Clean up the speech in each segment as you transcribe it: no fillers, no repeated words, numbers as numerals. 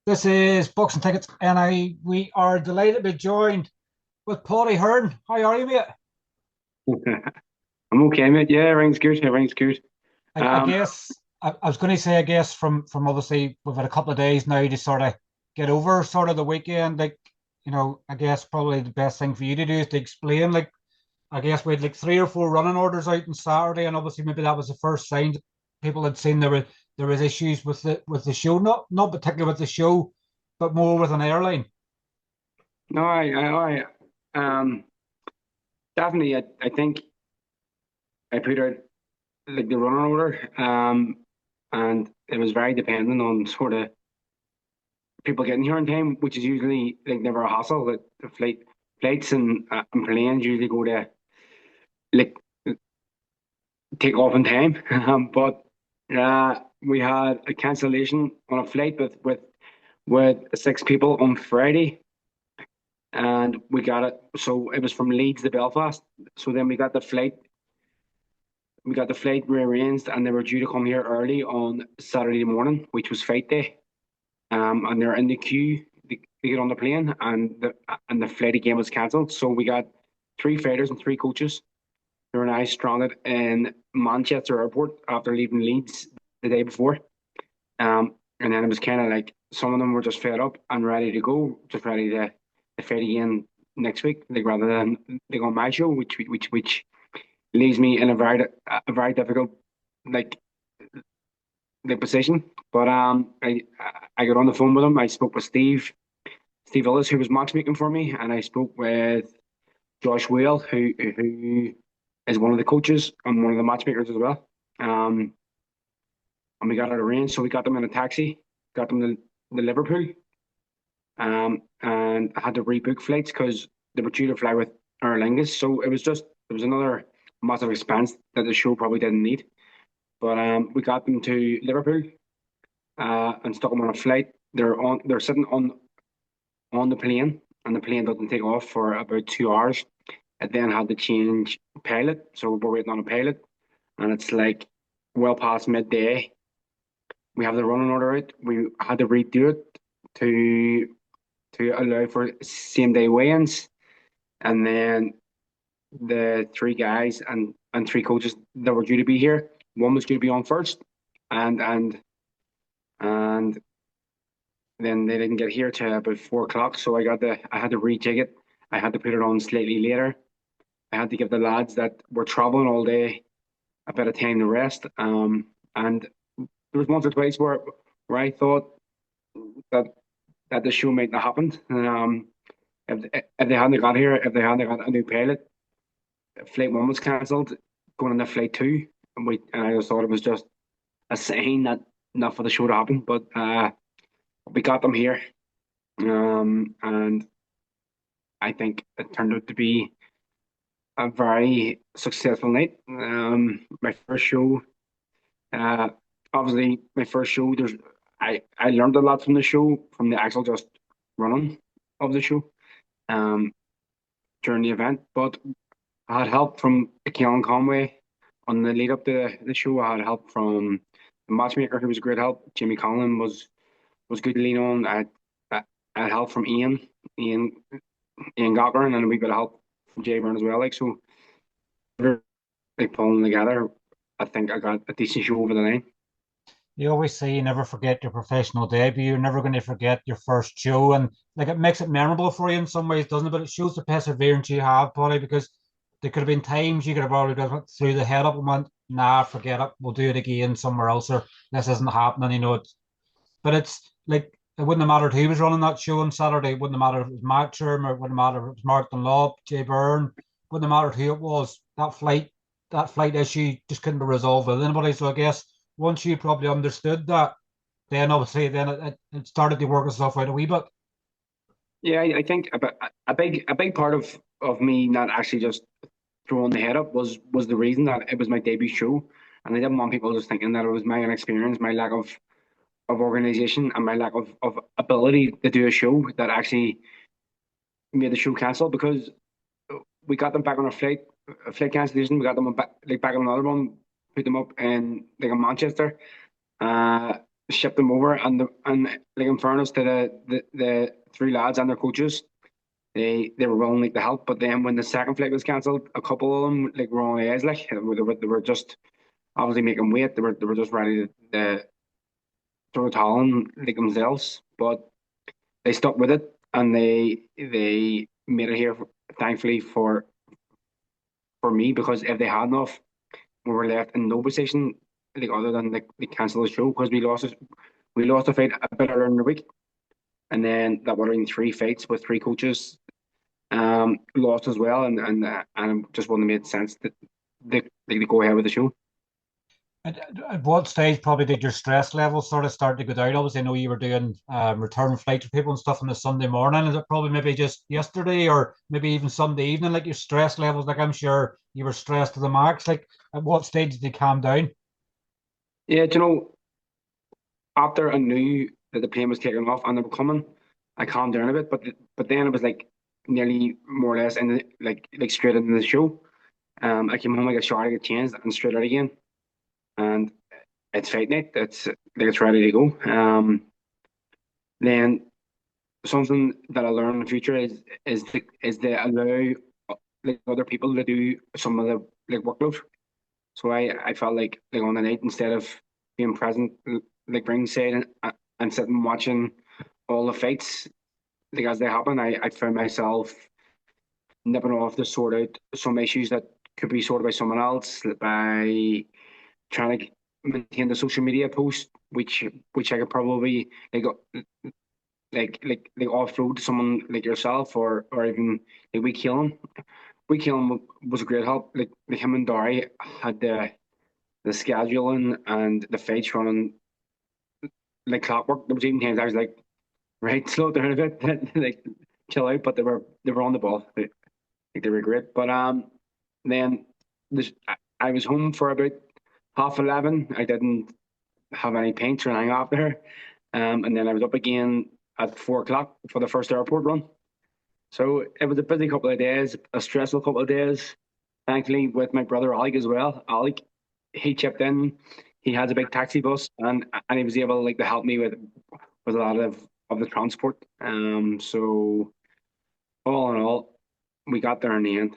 This is Books and Tickets, and we are delighted to be joined with Paulie Hearn. How are you, mate? I'm okay, mate. Yeah, everything's good. Everything's good. I Um, guess I was going to say, I guess from obviously we've had a couple of days now to sort of get over sort of the weekend. I guess probably the best thing for you to do is to explain. I guess we had like three or four running orders out on Saturday, and obviously maybe that was the first sign that people had seen there was issues with the show, not particularly with the show, but more with an airline. no, definitely. I think I put out like the running order, and it was very dependent on sort of people getting here on time, which is usually like never a hassle. That the flights and planes usually go to like take off in time. But we had a cancellation on a flight with six people on Friday. And we got it. So it was from Leeds to Belfast. So then we got the flight rearranged, and they were due to come here early on Saturday morning, which was fight day. And they're in the queue to get on the plane, and the flight again was cancelled. So we got three fighters and three coaches who were now stranded in Manchester Airport after leaving Leeds the day before. And then it was kind of like some of them were just fed up and ready to go, just ready to fight again next week, like rather than like on my show, which leaves me in a very difficult like position. But I got on the phone with him. I spoke with Steve Ellis, who was matchmaking for me, and I spoke with Josh Whale, who is one of the coaches and one of the matchmakers as well. Um, and we got it arranged. So we got them in a taxi, got them to Liverpool, and I had to rebook flights because they were due to fly with Aer Lingus. So it was another massive expense that the show probably didn't need. But we got them to Liverpool and stuck them on a flight. They're sitting on the plane, and the plane doesn't take off for about 2 hours. It then had to change pilot, so we're waiting on a pilot, and it's like well past midday. We have the running order out. We had to redo it to allow for same day weigh-ins, and then the three guys and three coaches that were due to be here. One was due to be on first, and and and then they didn't get here till about 4 o'clock. So I had to rejig it. I had to put it on slightly later. I had to give the lads that were traveling all day a bit of time to rest. And there was once or twice where I thought that the show might not happen. If they hadn't got here, if they hadn't got a new pilot, flight one was cancelled, going into flight two, and I just thought it was just a sign that not for the show to happen. But we got them here, and I think it turned out to be a very successful night. My first show, uh, obviously my first show. I learned a lot from the show, from the actual just running of the show um, during the event, but I had help from Caelan Conway on the lead up to the show. I had help from the matchmaker, who was a great help. Jimmy Conlan was good to lean on. I had help from Ian, Ian gaughran, and a wee bit of help from Byrne as well. Like so, like pulling together, I think I got a decent show over the line. You always say you never forget your professional debut. You're never going to forget your first show, and like it makes it memorable for you in some ways, doesn't it? But it shows the perseverance you have, Polly, because there could have been times you could have already got through the head up and went, "Nah, forget it. We'll do it again somewhere else," or "This isn't happening." But it's like it wouldn't have mattered who was running that show on Saturday. It wouldn't have mattered if it was Matcher, or it wouldn't have mattered if it was Mark Dunlop, Jay Byrne. Wouldn't have mattered who it was. That flight issue just couldn't be resolved with anybody. So I guess once you probably understood that, then obviously then it started to work itself out a wee bit. Yeah, I think a big part of me not actually just throwing the head up was the reason that it was my debut show, and I didn't want people just thinking that it was my inexperience, my lack of organization, and my lack of ability to do a show that actually made the show cancel because we got them back on a flight cancellation. We got them back on another one, put them up in like in Manchester. shipped them over, and like in fairness to the three lads and their coaches, they were willing like to help. But then when the second flight was cancelled, a couple of them like were on the edge, like they were just obviously making weight. They were just ready to throw a towel in like themselves, but they stuck with it and they made it here. Thankfully for me, because if they had enough, we were left in no position like other than like they cancel the show because we lost a fight a bit earlier in the week, and then that would have been three fights with three coaches lost as well, and it just wouldn't have made sense that they go ahead with the show. At what stage probably did your stress levels sort of start to go down? Obviously, I know you were doing return flights for people and stuff on the Sunday morning. Is it probably maybe just yesterday or maybe even Sunday evening, like your stress levels? Like I'm sure you were stressed to the max. Like at what stage did they calm down? Yeah, do you know, after I knew that the plane was taking off and they were coming, I calmed down a bit, but then it was like nearly more or less in like straight into the show. I came home, I got showered, I got changed, and straight out again. And it's fight night. It's like it's ready to go. Then something that I learn in the future is to allow like other people to do some of the like workload. So I felt like on the night instead of being present like ringside and sitting watching all the fights like as they happen, I found myself nipping off to sort out some issues that could be sorted by someone else by trying to maintain the social media post, which I could probably like offload to someone like yourself or even like we Caelan. We Caelan was a great help. Like him and Dory had the scheduling and the fights running like clockwork. There was even times I was like, right, slow down a bit, like chill out. But they were on the ball. Like they were great. But then this I was home for about 11:30. I didn't have any paints or anything after. And then I was up again at 4 o'clock for the first airport run. So it was a busy couple of days, a stressful couple of days. Thankfully, with my brother Alec as well. Alec, he chipped in. He has a big taxi bus, and he was able like to help me with a lot of the transport. So all in all, we got there in the end.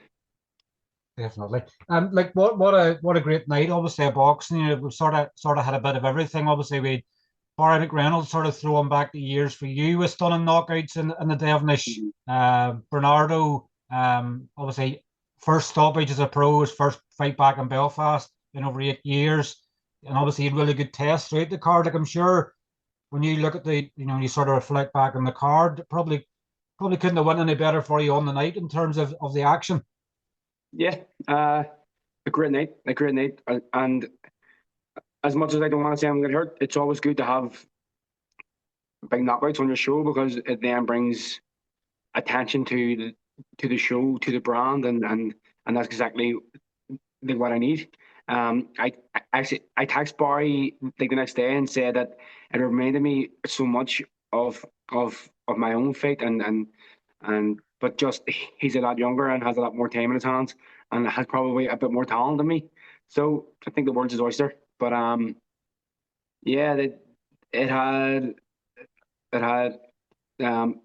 Definitely. Like what a great night. Obviously, a boxing. You know, we sort of had a bit of everything. Obviously, we Padraig McReynolds sort of throwing back the years for you with stunning knockouts in the devenish. Mhm. Bernardo, obviously, first stoppage as a pro, his first fight back in Belfast in over 8 years, and obviously had really good tests throughout the card. Like I'm sure when you look at you sort of reflect back on the card, probably couldn't have went any better for you on the night in terms of the action. Yeah, a great night, a great night. And as much as I don't want to say I'm going to hurt, it's always good to have big knockouts on your show because it then brings attention to the show, to the brand, and that's exactly like what I need. I texted Barry like the next day and said that it reminded me so much of my own fate and but just he's a lot younger and has a lot more time in his hands and has probably a bit more talent than me. So I think the world's his oyster. But yeah, it had it had um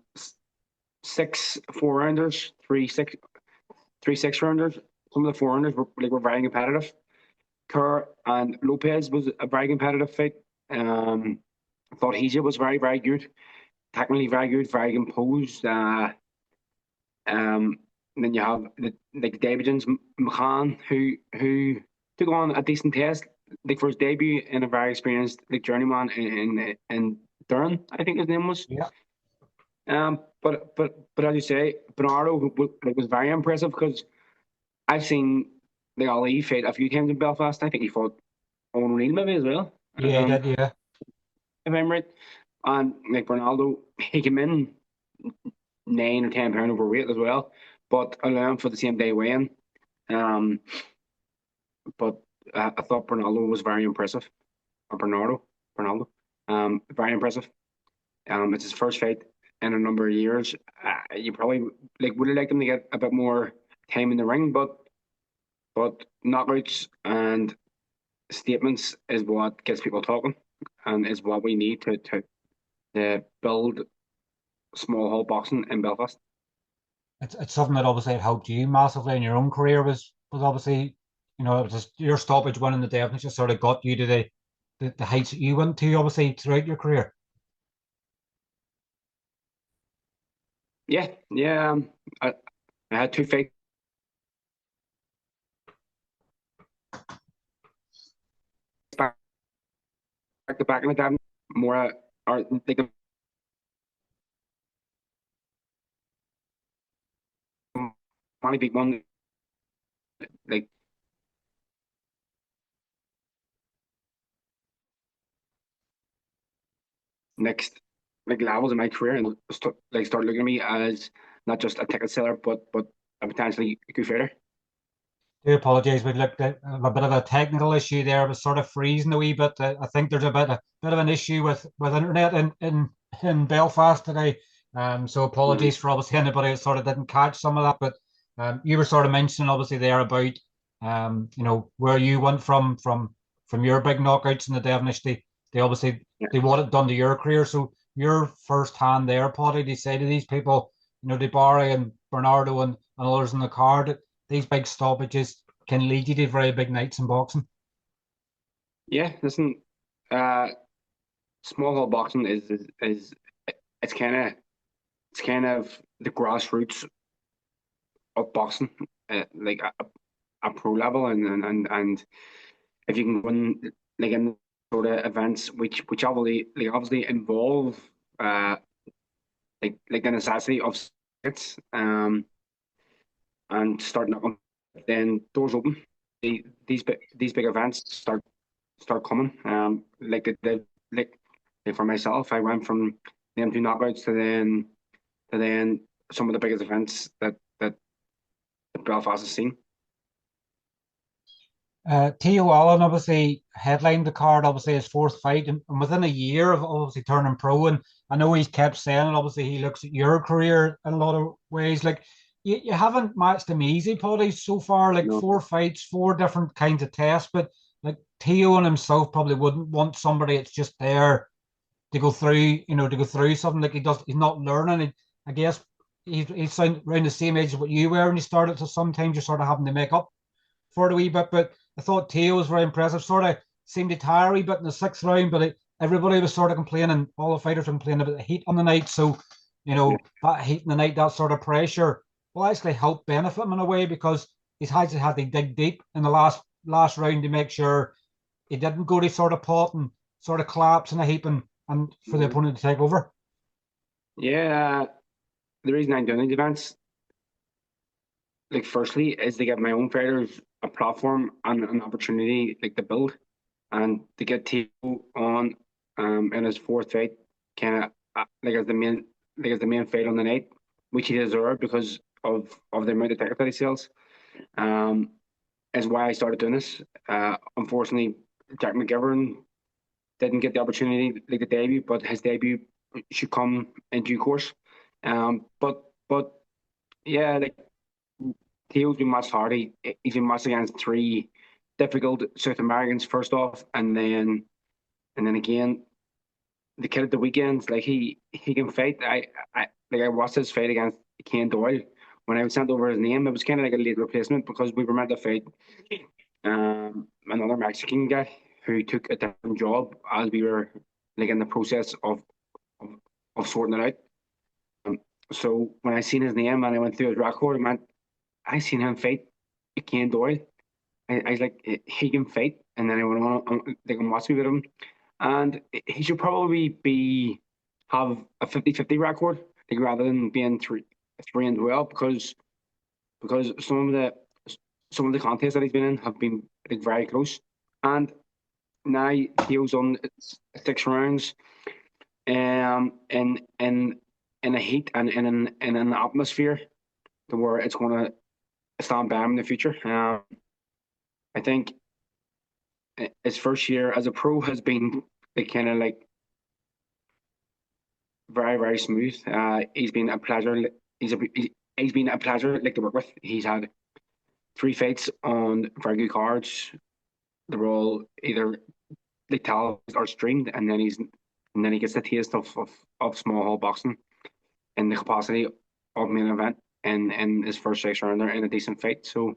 six four rounders, three six rounders. Some of the four rounders were very competitive. Kerr and Lopez was a very competitive fight. I thought Hijjah was very good, technically very good, very composed. And then you have like David's McCann, who took on a decent test, like for his debut in a very experienced like journeyman in Durham, I think his name was. Yeah. But as you say, Bernardo like, was very impressive because I've seen the Ali fight a few times in Belfast. I think he fought Owen O'Neill maybe as well. Yeah, he did. Yeah. If I'm right. And like Ronaldo, he came in 9 or 10 pound overweight as well, but allowing for the same day weigh-in. Um, but I thought Ronaldo was very impressive. Or Bernardo, very impressive. It's his first fight in a number of years. You probably like would have liked him to get a bit more time in the ring, but knockouts and statements is what gets people talking. and is what we need to build small hall boxing in Belfast. It's something that obviously helped you massively in your own career. Was obviously, you know, it was just your stoppage winning the Devonish just sort of got you to the heights that you went to obviously throughout your career. Yeah, yeah. I had two fights back to back in the time. More or like only beat one like next like levels in my career and start looking at me as not just a ticket seller but a potentially good fighter. Do apologise. We looked at a bit of a technical issue there. It was sort of freezing a wee bit. I think there's a bit of an issue with internet in Belfast today. So Mm-hmm. apologies for obviously anybody that sort of didn't catch some of that. But you were sort of mentioning obviously there about you know where you went from your big knockouts in the Devonish. They obviously Yeah. they what it done to your career. So your first hand there, Paddy, they say to these people, you know, Barry and Bernardo and others in the card, these big stoppages can lead you to very big nights in boxing. Yeah, listen, uh, small hall boxing is it's kind of it's kind of the grassroots of boxing, like a pro level, and if you can win like in sort of events which obviously involve uh like the necessity of tickets and start knocking, then doors open. These big events start coming. Like for myself, I went from them two knockouts to then some of the biggest events that Belfast has seen. Theo Allen obviously headlined the card, obviously his fourth fight, and within a year of obviously turning pro. And I know he's kept saying it, obviously he looks at your career in a lot of ways. Like you haven't matched him easy, Paddy, so far. Like No, four fights, four different kinds of tests, but like Theo and himself probably wouldn't want somebody that's just there to go through, you know, to go through something like he does. He's not learning. I guess he's around the same age as what you were when you started, so sometimes you're sort of having to make up for it a wee bit. But I thought Teo was very impressive. Sort of seemed to tire a wee bit in the sixth round, but everybody was sort of complaining. All the fighters were complaining about the heat on the night. So, you yeah, know, that heat in the night, that sort of pressure will actually help benefit him in a way because he's had to dig deep in the last round to make sure he didn't go to sort of pot and sort of collapse in a heap and for the mhm. opponent to take over. Yeah. The reason I'm doing these events, like firstly, is to give my own fighters a platform and an opportunity like to build and to get Tio on in his fourth fight, kind of like as the main fight on the night, which he deserved because of the amount of tickets that he sells. Um, is why I started doing this. Unfortunately, Jack McGivern didn't get the opportunity like the debut, but his debut should come in due course. But yeah, like Teal's been matched hard. He's been matched against three difficult South Americans first off, and then again the kid at the weekends. Like he can fight. I watched his fight against Cain Doyle. When I was sent over his name, it was kind of like a late replacement because we were meant to fight another Mexican guy who took a different job as we were like in the process of, of sorting it out. Um, so when I seen his name and I went through his record, I seen him fight Cain Doyle. I was like, he can fight. And then I went on, like, and watched me with him. And he should probably have a 50-50 record, like, rather than being three and 12, because some of the contests that he's been in have been like very close. And now he was on 6 rounds, in a heat and in an atmosphere to where it's going to stand by him in the future. I think his first year as a pro has been like kind of like very very smooth. He's been a pleasure. He's been a pleasure like to work with. He's had three fights on very good cards. They're all either like televised or streamed, and then he gets the taste of small hall boxing in the capacity of main event in his first 6 rounder in a decent fight. So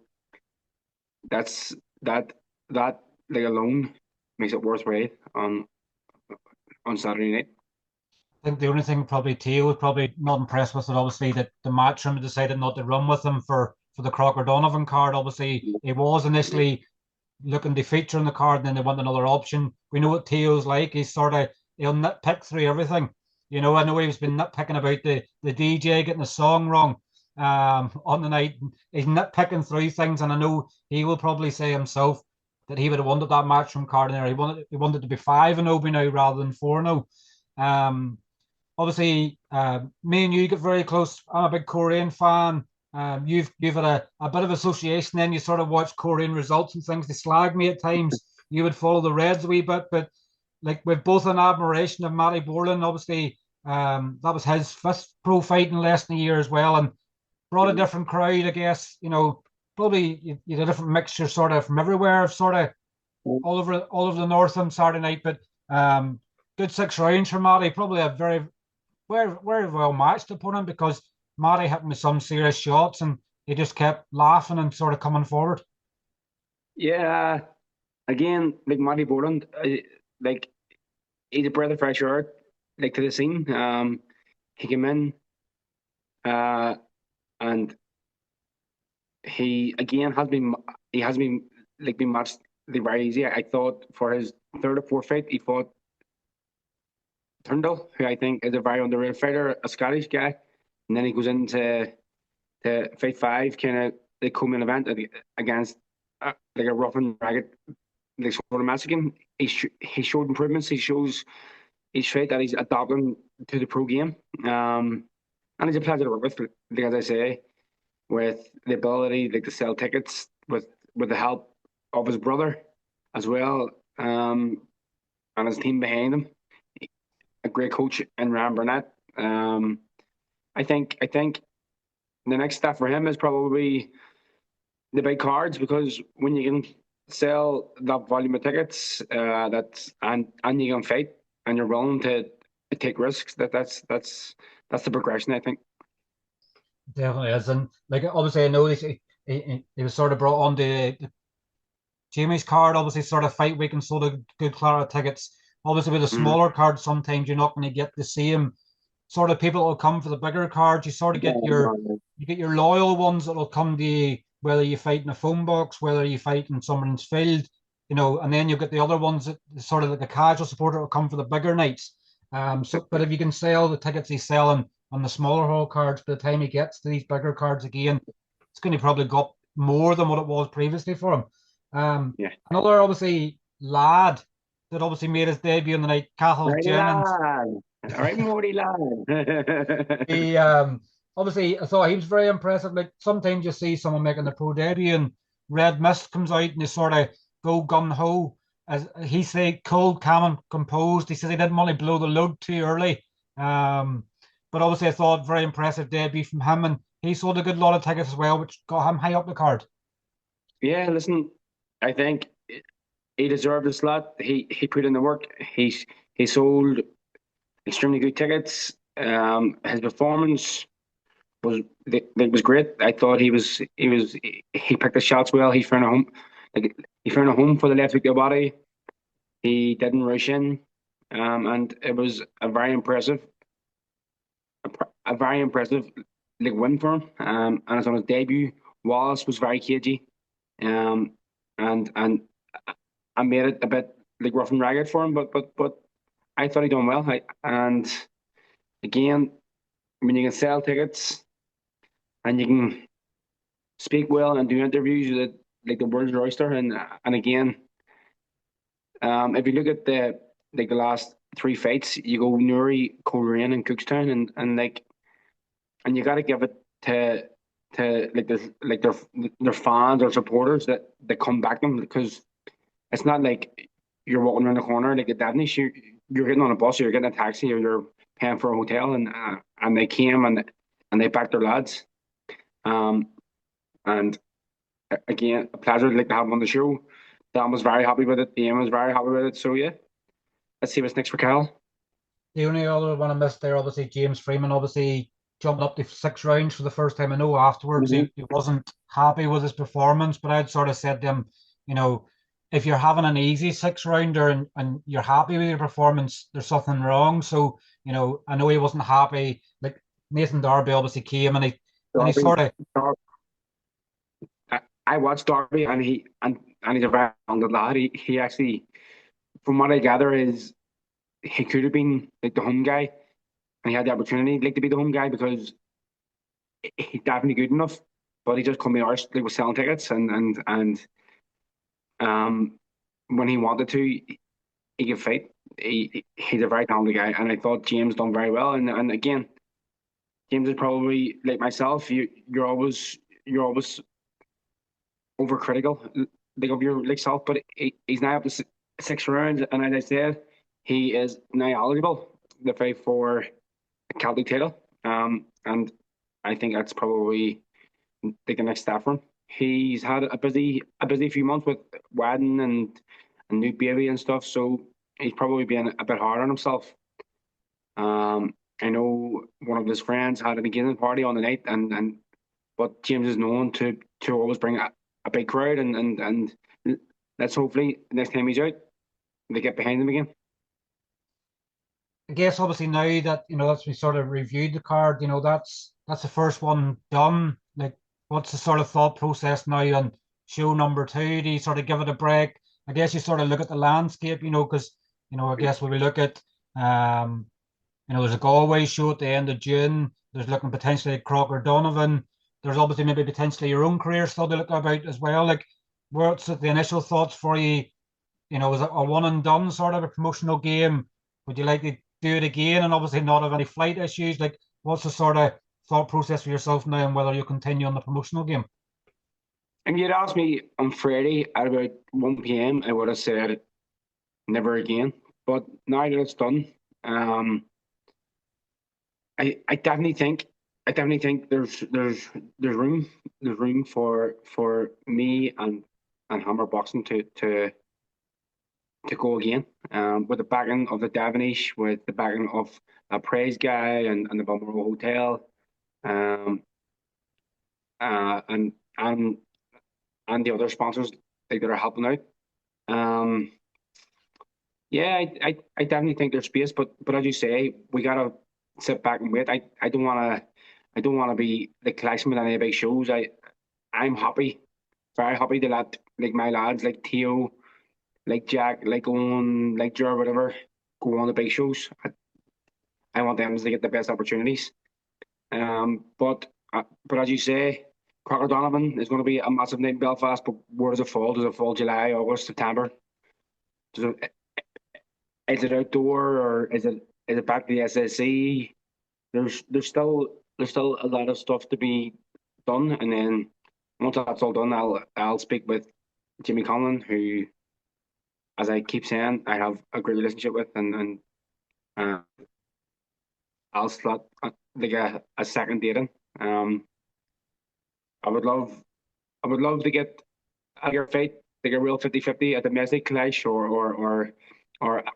that's that like alone makes it worthwhile on Saturday night. I think the only thing probably Theo was probably not impressed with it, obviously, that the matchroom decided not to run with him for the Crocker Donovan card. Obviously, it was initially looking to feature on the card, and then they want another option. We know what Theo's like. He'll nitpick through everything. I know he's been nitpicking about the DJ getting the song wrong on the night. He's nitpicking through things, and I know he will probably say himself that he would have wanted that matchroom card in there. He wanted to be 5-0 now rather than 4-0. Obviously, me and you get very close. I'm a big Korean fan. You've had a bit of association. Then you sort of watch Korean results and things. They slag me at times. You would follow the Reds a wee bit, but like we've both an admiration of Matty Boreland. Obviously, that was his fifth pro fight in less than a year as well, and brought a different crowd. I guess probably you had a different mixture, sort of from everywhere, sort of all over the north on Saturday night. But good 6 rounds for Matty. Probably a very very well matched opponent, because Matty hit him with some serious shots and he just kept laughing and sort of coming forward. Yeah, again, like Matty Boreland, like he's a breath of fresh air, like to the scene. He came in, and he again has been like been matched like very easy. I thought for his third or fourth fight, he fought Turnbull, who I think is a very underrated fighter, a Scottish guy, and then he goes into fight 5, kind of the co-main event against like a rough and ragged like sort of Mexican. He showed improvements. He shows each fight that he's adapting to the pro game, and he's a pleasure to work with. Like, as I say, with the ability like to sell tickets with the help of his brother as well, and his team behind him. A great coach in Ryan Burnett. I think the next step for him is probably the big cards, because when you can sell that volume of tickets, and you can fight and you're willing to take risks, that's the progression, I think. Definitely is, and like obviously I know he was sort of brought on the Jamie's card, obviously sort of fight week and sold a good clout of tickets. Obviously with a smaller card, sometimes you're not going to get the same sort of people that will come for the bigger cards. You sort of get your loyal ones that will come to you, whether you fight in a phone box, whether you fight in someone's field, and then you'll get the other ones that sort of like a casual supporter will come for the bigger nights. But if you can sell the tickets he's selling on the smaller hall cards, by the time he gets to these bigger cards again, it's going to probably go up more than what it was previously for him. Another obviously lad that obviously made his debut on the night, Cathal Jennings. Right, Morty lad. He obviously, I thought he was very impressive. Like sometimes you see someone making their pro debut and red mist comes out and they sort of go gung ho. As he said, cold, calm, and composed. He said he didn't want to blow the load too early. But obviously, I thought very impressive debut from him, and he sold a good lot of tickets as well, which got him high up the card. Yeah, listen, I think he deserved a slot. He put in the work. He sold extremely good tickets. His performance was great. I thought he picked the shots well. He found a home. He found a home for the left hook of the body. He didn't rush in, and it was a very impressive like win for him. And it's on his debut. Wallace was very cagey, and I made it a bit like rough and ragged for him, but I thought he done well. And again, when you can sell tickets and you can speak well and do interviews that like the world's your oyster, and again, if you look at the last 3 fights, you go Newry, Coleraine, and Cookstown, and you got to give it to their fans or supporters that come back them, because it's not like you're walking around the corner like a devenish. You're getting on a bus, or you're getting a taxi, or you're paying for a hotel, and they came and they backed their lads. And again, a pleasure to have them on the show. Dan was very happy with it. Ian was very happy with it. So yeah, let's see what's next for Cal. The only other one I missed there, obviously, James Freeman, obviously jumped up to 6 rounds for the first time. I know afterwards Mm-hmm. he wasn't happy with his performance, but I'd sort of said to him, you know, if you're having an easy 6 rounder and you're happy with your performance, there's something wrong. So, I know he wasn't happy. Like Nathan Darby obviously came and he Darby, sort of I watched Darby, and he's a very talented lad. He actually, from what I gather, is he could have been like the home guy, and he had the opportunity like to be the home guy because he's definitely good enough. But he just couldn't be arsed like with selling tickets, and um when he wanted to, he could fight. He's a very talented guy, and I thought James done very well. And again, James is probably like myself. You're always overcritical, like of your like self, but he's now up to 6 rounds, and as I said, he is now eligible to fight for a Celtic title. And I think that's probably like the next step for him. He's had a busy few months with wedding and new baby and stuff, so he's probably being a bit hard on himself. I know one of his friends had an engagement party on the night, and but James is known to always bring a big crowd, and let's hopefully next time he's out they get behind him again. I guess obviously now that that's we sort of reviewed the card, that's the first one done. Like, what's the sort of thought process now on show number two? Do you sort of give it a break? I guess you sort of look at the landscape, because I guess when we look at there's a Galway show at the end of June. There's looking potentially at Crocker Donovan. There's obviously maybe potentially your own career still to look about as well. Like, what's the initial thoughts for you? Is it a one and done sort of a promotional game? Would you like to do it again and obviously not have any flight issues? Like, what's the sort of thought process for yourself now and whether you continue on the promotional game? And you'd asked me on Friday at about 1 p.m., I would have said never again. But now that it's done, I definitely think there's room for me and Hammer Boxing to go again. With the backing of the Devenish, with the backing of a Praise Guy and the Balmoral Hotel, um, uh, and and and the other sponsors like that are helping out. Um, yeah, I definitely think there's space, but as you say, we gotta sit back and wait. I don't wanna be the collection with any big shows. I'm happy, very happy to let like my lads like Theo, like Jack, like Owen, like Gerard, whatever, go on the big shows. I want them to get the best opportunities. But as you say, Crocker Donovan is going to be a massive night in Belfast. But where does it fall? Does it fall July, August, September? Does it, is it outdoor or is it back to the SSC? There's still a lot of stuff to be done, and then once that's all done, I'll speak with Jimmy Conlan, who, as I keep saying, I have a great relationship with, and uh, I'll slot like a second date in. Um, I would love I would love to get a your fight like a real 50-50, a domestic clash or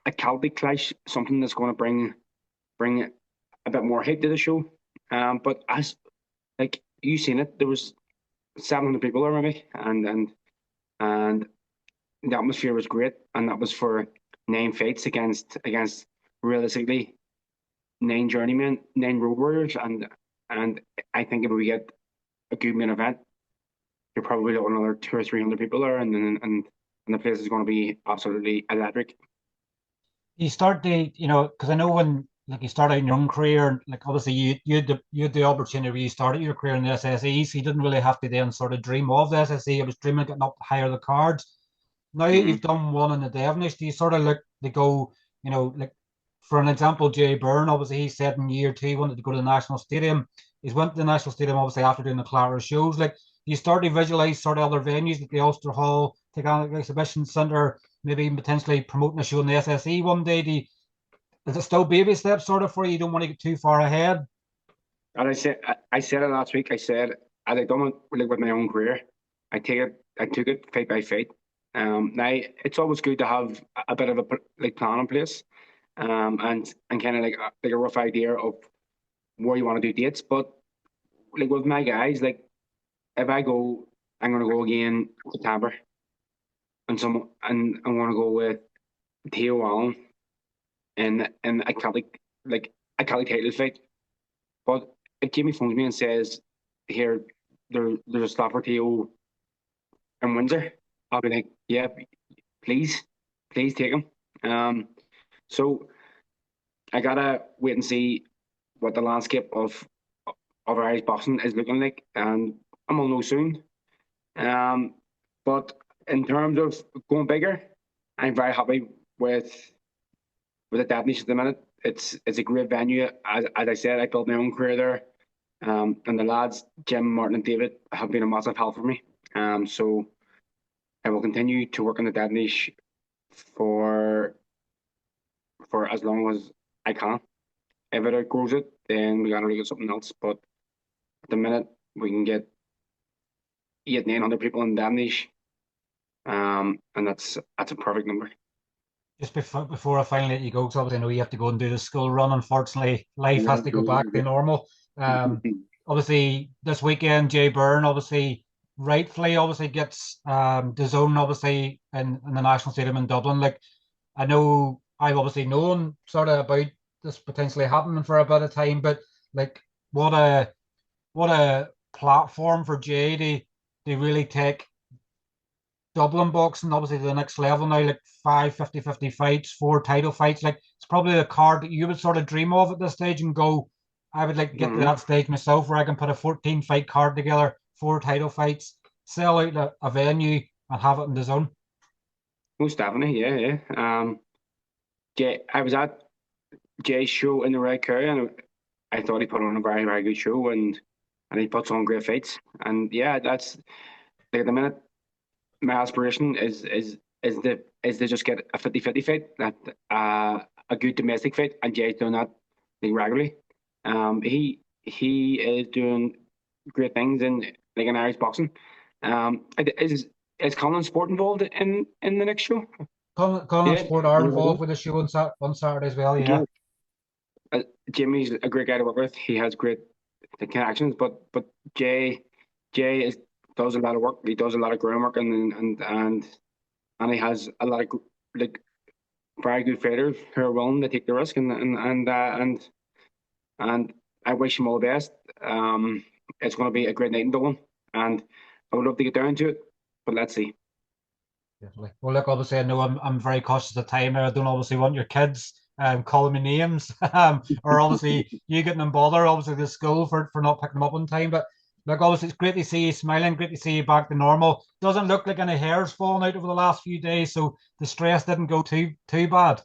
a Celtic clash, something that's going to bring a bit more hate to the show. But as like you seen it, there was 700 people there maybe, and the atmosphere was great, and that was for 9 fights against realistically 9 journeymen, 9 road warriors, and I think if we get a good main event, you're probably looking at another 200 or 300 people there, and the place is going to be absolutely electric. You start because I know when like you start out in your own career, like obviously you had the opportunity where you started your career in the SSE, so you didn't really have to then sort of dream of the SSE. I was dreaming of getting up higher the cards. Now that Mm-hmm. you've done one in the Devonish, do you sort of look to go, like for an example, Jay Byrne, obviously he said in year two he wanted to go to the National Stadium. He's went to the National Stadium obviously after doing the Clara shows. Like, you start to visualize sort of other venues like the Ulster Hall, Tagalog Exhibition Centre, maybe even potentially promoting a show in the SSE one day. Is it still baby steps sort of for you? You don't want to get too far ahead? And I said it last week. I said, as I done it like with my own career, I took it fight by fight. Now it's always good to have a bit of a like plan in place, and kind of like a rough idea of where you want to do dates. But like with my guys, like if I go, I'm gonna go again September, and I'm gonna go with Theo Allen and a Catholic a Catholic title fight. But if Jimmy phones me and says, "Here, there's a slot for Theo in Windsor," I'll be like, "Yeah, please, please take him." So I gotta wait and see what the landscape of Irish boxing is looking like, and I'm gonna know soon. Um, but in terms of going bigger, I'm very happy with the Devenish at the minute. It's a great venue. As I said, I built my own career there. And the lads, Jim, Martin, and David, have been a massive help for me. So I will continue to work on the Devenish for for as long as I can. If it outgrows it, then we gotta look at something else. But at the minute, we can get 900 people in Devenish, and that's a perfect number. Just before I finally let you go, because obviously I know you have to go and do the school run. Unfortunately, life has to go back to normal. Obviously, this weekend, Jay Byrne obviously rightfully obviously gets the zone obviously in the National Stadium in Dublin. Like I know I've obviously known sort of about this potentially happening for a bit of time, but like what a platform for Jay to really take Dublin boxing obviously to the next level now, like 5 50-50 fights, 4 title fights. Like it's probably a card that you would sort of dream of at this stage and go, I would like to get to that stage myself where I can put a 14 fight card together, 4 title fights, sell out a venue and have it in the zone. Most definitely, yeah, yeah. I was at Jay's show in the Red Kerr, and I thought he put on a very, very good show, and he puts on great fights. And yeah, that's like at the minute, my aspiration is to just get a 50-50 fight, that a good domestic fight, and Jay's doing that like regularly. He is doing great things in Irish boxing. Is Colin Sport involved in the next show? Conlan Yeah, Sport are involved with the show on Saturday as well, yeah. uh, Jimmy's a great guy to work with. He has great connections, but Jay does a lot of work. He does a lot of groundwork, and he has a lot of like very good fighters who are willing to take the risk, and I wish him all the best. It's going to be a great night in Dublin, and I would love to get down to it, but let's see. Definitely. Well, look, obviously, I know I'm very cautious of time. I don't obviously want your kids calling me names, or obviously you getting them bother, obviously the school for not picking them up on time. But look, obviously, it's great to see you smiling, great to see you back to normal. Doesn't look like any hair's fallen out over the last few days, so the stress didn't go too bad.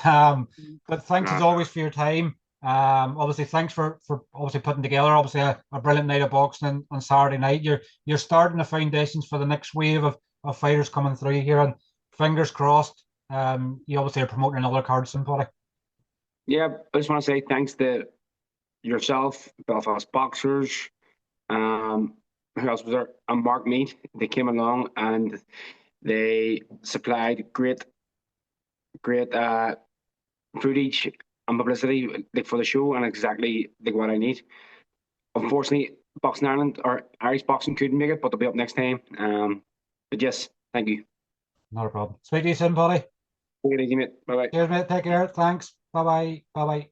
But thanks as always for your time. Obviously, thanks for obviously putting together obviously a brilliant night of boxing on Saturday night. You're starting the foundations for the next wave of fighters coming through here, and fingers crossed. You obviously are promoting another card soon, Paddy. Yeah, I just want to say thanks to yourself, Belfast Boxers. Who else was there? And Mark Mead. They came along and they supplied great footage and publicity like for the show, and exactly like what I need. Unfortunately, Boxing Ireland or Irish Boxing couldn't make it, but they'll be up next time. But yes, thank you. Not a problem. Speak to you soon, Paddy. Take it easy, mate. Bye bye. Cheers, mate. Take care. Thanks. Bye bye. Bye bye.